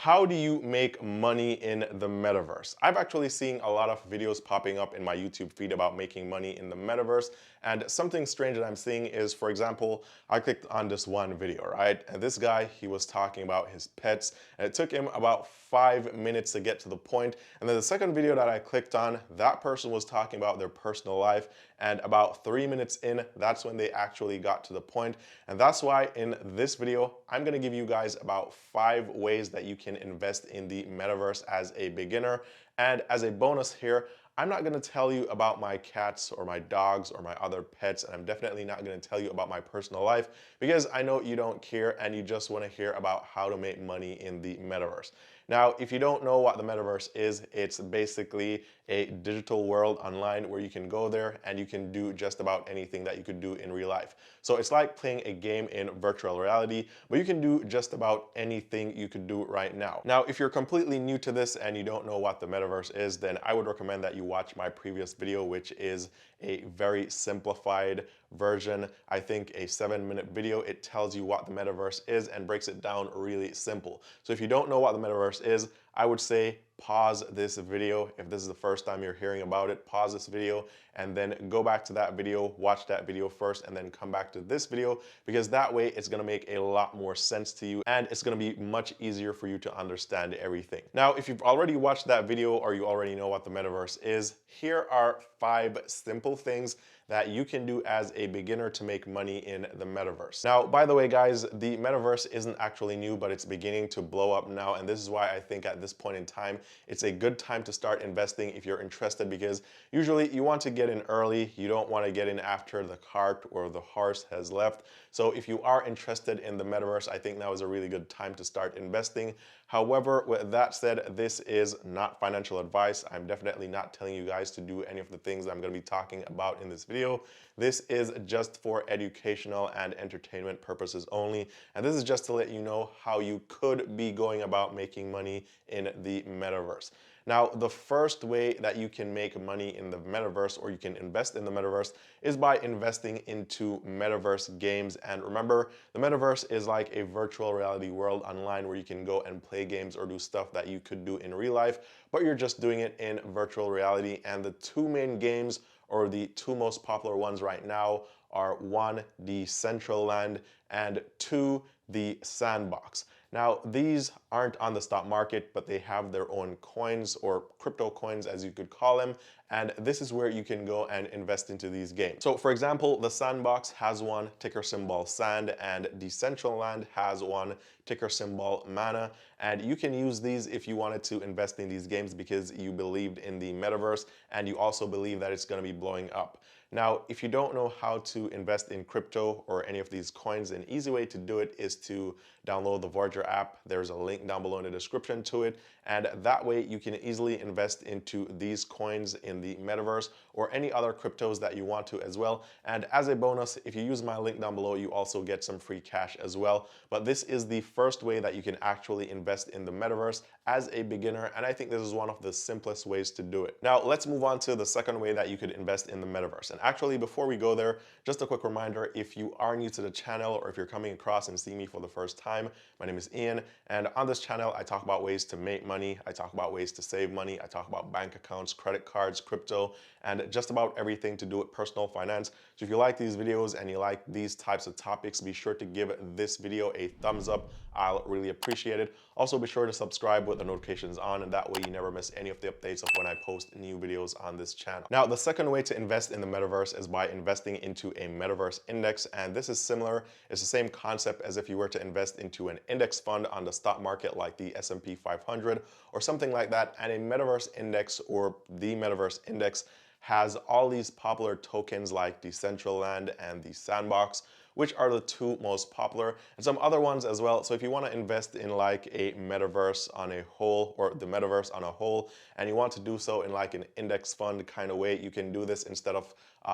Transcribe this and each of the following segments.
How do you make money in the metaverse? I've actually seen a lot of videos popping up in my YouTube feed about making money in the metaverse. And something strange that I'm seeing is, for example, I clicked on this one video, right? And this guy, he was talking about his pets, and it took him about 5 minutes to get to the point. And then the second video that I clicked on, that person was talking about their personal life. And about 3 minutes in, that's when they actually got to the point. And that's why in this video, I'm gonna give you guys about 5 ways that you can invest in the metaverse as a beginner. And as a bonus here, I'm not gonna tell you about my cats or my dogs or my other pets, and I'm definitely not gonna tell you about my personal life because I know you don't care and you just wanna hear about how to make money in the metaverse. Now, if you don't know what the metaverse is, it's basically a digital world online where you can go there and you can do just about anything that you could do in real life. So it's like playing a game in virtual reality, but you can do just about anything you could do right now. Now, if you're completely new to this and you don't know what the metaverse is, then I would recommend that you watch my previous video, which is a very simplified version. I think a 7-minute video. It tells you what the metaverse is and breaks it down really simple. So if you don't know what the metaverse is, I would say pause this video. If this is the first time you're hearing about it, pause this video and then go back to that video, watch that video first, and then come back to this video, because that way it's gonna make a lot more sense to you and it's gonna be much easier for you to understand everything. Now, if you've already watched that video or you already know what the metaverse is, here are 5 simple things that you can do as a beginner to make money in the metaverse. Now, by the way, guys, the metaverse isn't actually new, but it's beginning to blow up now. And this is why I think at this point in time, it's a good time to start investing if you're interested, because usually you want to get in early. You don't want to get in after the cart or the horse has left. So if you are interested in the metaverse, I think now is a really good time to start investing. However, with that said, this is not financial advice. I'm definitely not telling you guys to do any of the things I'm going to be talking about in this video. This is just for educational and entertainment purposes only. And this is just to let you know how you could be going about making money in the metaverse. Now, the first way that you can make money in the metaverse, or you can invest in the metaverse, is by investing into Metaverse Games. And remember, the metaverse is like a virtual reality world online where you can go and play games or do stuff that you could do in real life, but you're just doing it in virtual reality. And the 2 main games, or the 2 most popular ones right now, are 1, Decentraland, and 2, the Sandbox. Now, these aren't on the stock market, but they have their own coins, or crypto coins as you could call them, and this is where you can go and invest into these games. So for example, the Sandbox has one, ticker symbol SAND, and Decentraland has one, ticker symbol MANA, and you can use these if you wanted to invest in these games because you believed in the metaverse and you also believe that it's going to be blowing up. Now, if you don't know how to invest in crypto or any of these coins, an easy way to do it is to download the VOYAGER app. There's a link down below in the description to it. And that way you can easily invest into these coins in the metaverse or any other cryptos that you want to as well. And as a bonus, if you use my link down below, you also get some free cash as well. But this is the first way that you can actually invest in the metaverse as a beginner. And I think this is one of the simplest ways to do it. Now, let's move on to the second way that you could invest in the metaverse. And actually, before we go there, just a quick reminder, if you are new to the channel or if you're coming across and see me for the first time, my name is Eann, and on this channel, I talk about ways to make money, I talk about ways to save money, I talk about bank accounts, credit cards, crypto, and just about everything to do with personal finance. So if you like these videos and you like these types of topics, be sure to give this video a thumbs up. I'll really appreciate it. Also, be sure to subscribe with the notifications on, and that way you never miss any of the updates of when I post new videos on this channel. Now, the second way to invest in the metaverse is by investing into a Metaverse Index, and this is similar. It's the same concept as if you were to invest into an index fund on the stock market like the S&P 500 or something like that. And a Metaverse Index, or the Metaverse Index, has all these popular tokens like Decentraland and the Sandbox, which are the 2 most popular, and some other ones as well. So if you want to invest in like a metaverse on a whole, or the metaverse on a whole, and you want to do so in like an index fund kind of way, you can do this instead of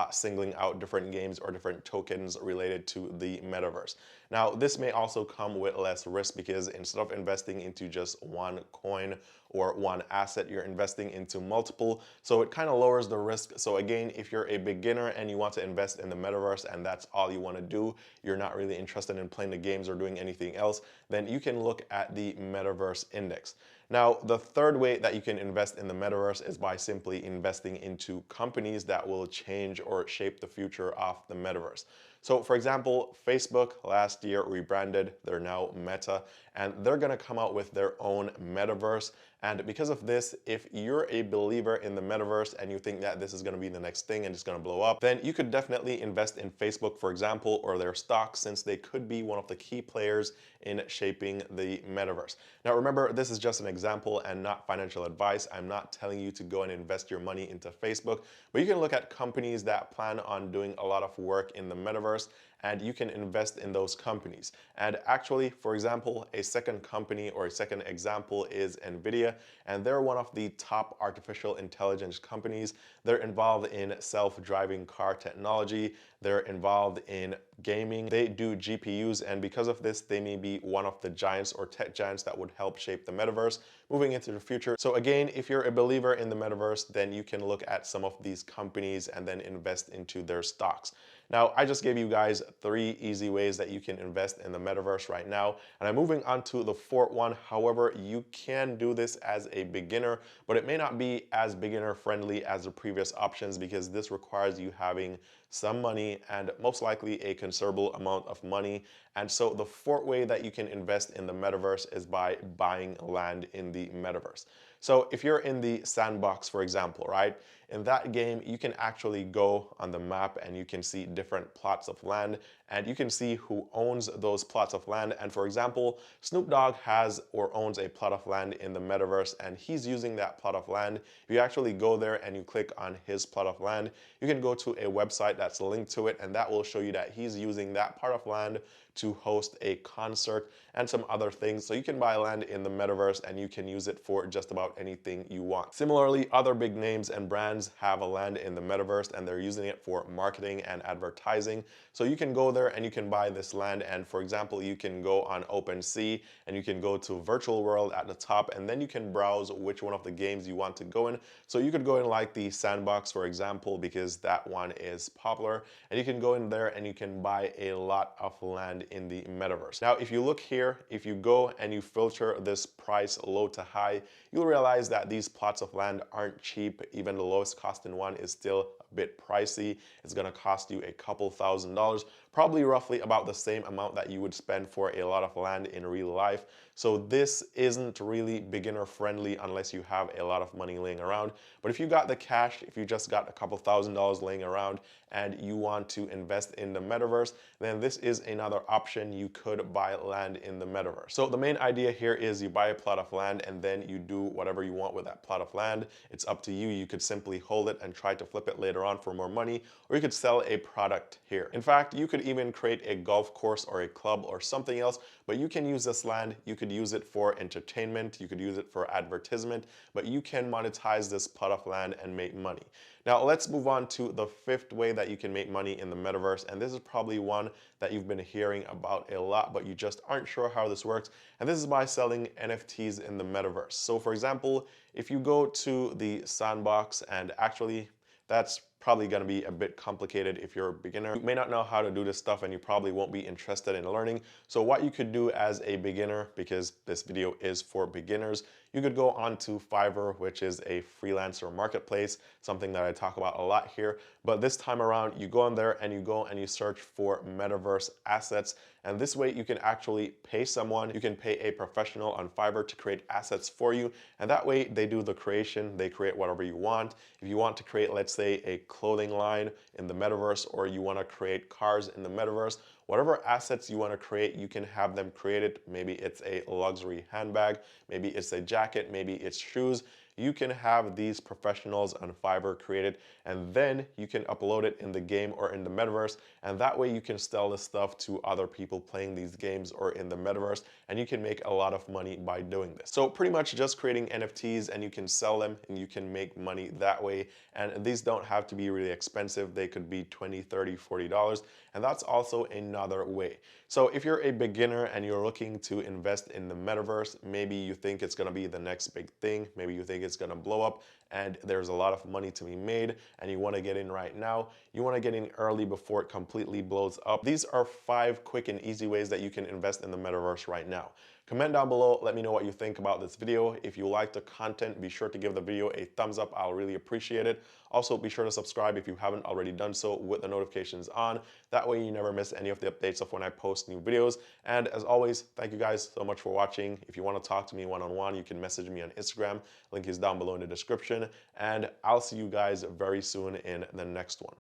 singling out different games or different tokens related to the metaverse. Now, this may also come with less risk because instead of investing into just one coin or one asset, you're investing into multiple. So it kind of lowers the risk. So again, if you're a beginner and you want to invest in the metaverse and that's all you want to do, you, you're not really interested in playing the games or doing anything else, then you can look at the Metaverse Index. Now, the third way that you can invest in the metaverse is by simply investing into companies that will change or shape the future of the metaverse. So for example, Facebook last year rebranded, they're now Meta, and they're gonna come out with their own metaverse. And because of this, if you're a believer in the metaverse and you think that this is gonna be the next thing and it's gonna blow up, then you could definitely invest in Facebook, for example, or their stocks, since they could be one of the key players in shaping the metaverse. Now remember, this is just an example and not financial advice. I'm not telling you to go and invest your money into Facebook, but you can look at companies that plan on doing a lot of work in the metaverse, and you can invest in those companies. And actually, for example, a second company or a second example is Nvidia, and they're one of the top artificial intelligence companies. They're involved in self-driving car technology. They're involved in gaming. They do GPUs, and because of this, they may be one of the giants or tech giants that would help shape the metaverse moving into the future. So again, if you're a believer in the metaverse, then you can look at some of these companies and then invest into their stocks. Now, I just gave you guys 3 easy ways that you can invest in the metaverse right now, and I'm moving on to the 4th one. However, you can do this as a beginner, but it may not be as beginner friendly as the previous options, because this requires you having some money and most likely a considerable amount of money. And so the 4th way that you can invest in the metaverse is by buying land in the metaverse. So if you're in the sandbox, for example, right? In that game, you can actually go on the map and you can see different plots of land, and you can see who owns those plots of land. And for example, Snoop Dogg has or owns a plot of land in the metaverse, and he's using that plot of land. If you actually go there and you click on his plot of land, you can go to a website that's linked to it, and that will show you that he's using that part of land to host a concert and some other things. So you can buy land in the metaverse and you can use it for just about anything you want. Similarly, other big names and brands have a land in the metaverse and they're using it for marketing and advertising. So you can go there and you can buy this land, and for example, you can go on OpenSea and you can go to virtual world at the top, and then you can browse which one of the games you want to go in. So you could go in like the sandbox, for example, because that one is popular, and you can go in there and you can buy a lot of land in the metaverse. Now, if you look here, if you go and you filter this price low to high, you'll realize that these plots of land aren't cheap. Even the lowest costing one is still a bit pricey. It's gonna cost you a couple $1,000s, probably roughly about the same amount that you would spend for a lot of land in real life. So this isn't really beginner friendly unless you have a lot of money laying around. But if you got the cash, if you just got a couple $1,000s laying around and you want to invest in the metaverse, then this is another option. You could buy land in the metaverse. So the main idea here is you buy a plot of land and then you do whatever you want with that plot of land. It's up to you. You could simply hold it and try to flip it later on for more money, or you could sell a product here. In fact, you could even create a golf course or a club or something else, but you can use this land. You could use it for entertainment, you could use it for advertisement, but you can monetize this plot of land and make money. Now let's move on to the 5th way that you can make money in the metaverse, and this is probably one that you've been hearing about a lot, but you just aren't sure how this works, and this is by selling NFTs in the metaverse. So for example, if you go to the sandbox, and actually that's probably going to be a bit complicated if you're a beginner. You may not know how to do this stuff and you probably won't be interested in learning. So what you could do as a beginner, because this video is for beginners, you could go on to Fiverr, which is a freelancer marketplace, something that I talk about a lot here. But this time around, you go on there and you go and you search for metaverse assets. And this way you can actually pay someone. You can pay a professional on Fiverr to create assets for you. And that way they do the creation, they create whatever you want. If you want to create, let's say, a clothing line in the metaverse, or you want to create cars in the metaverse, whatever assets you want to create, you can have them created. Maybe it's a luxury handbag, maybe it's a jacket, maybe it's shoes. You can have these professionals on Fiverr created, and then you can upload it in the game or in the metaverse, and that way you can sell this stuff to other people playing these games or in the metaverse, and you can make a lot of money by doing this. So pretty much just creating NFTs, and you can sell them and you can make money that way. And these don't have to be really expensive. They could be $20, $30, $40, and that's also a another way. So if you're a beginner and you're looking to invest in the metaverse, maybe you think it's going to be the next big thing, maybe you think it's going to blow up and there's a lot of money to be made and you want to get in right now, you want to get in early before it completely blows up. These are 5 quick and easy ways that you can invest in the metaverse right now. Comment down below, let me know what you think about this video. If you like the content, be sure to give the video a thumbs up. I'll really appreciate it. Also, be sure to subscribe if you haven't already done so with the notifications on. That way you never miss any of the updates of when I post new videos. And as always, thank you guys so much for watching. If you want to talk to me one-on-one, you can message me on Instagram. Link is down below in the description. And I'll see you guys very soon in the next one.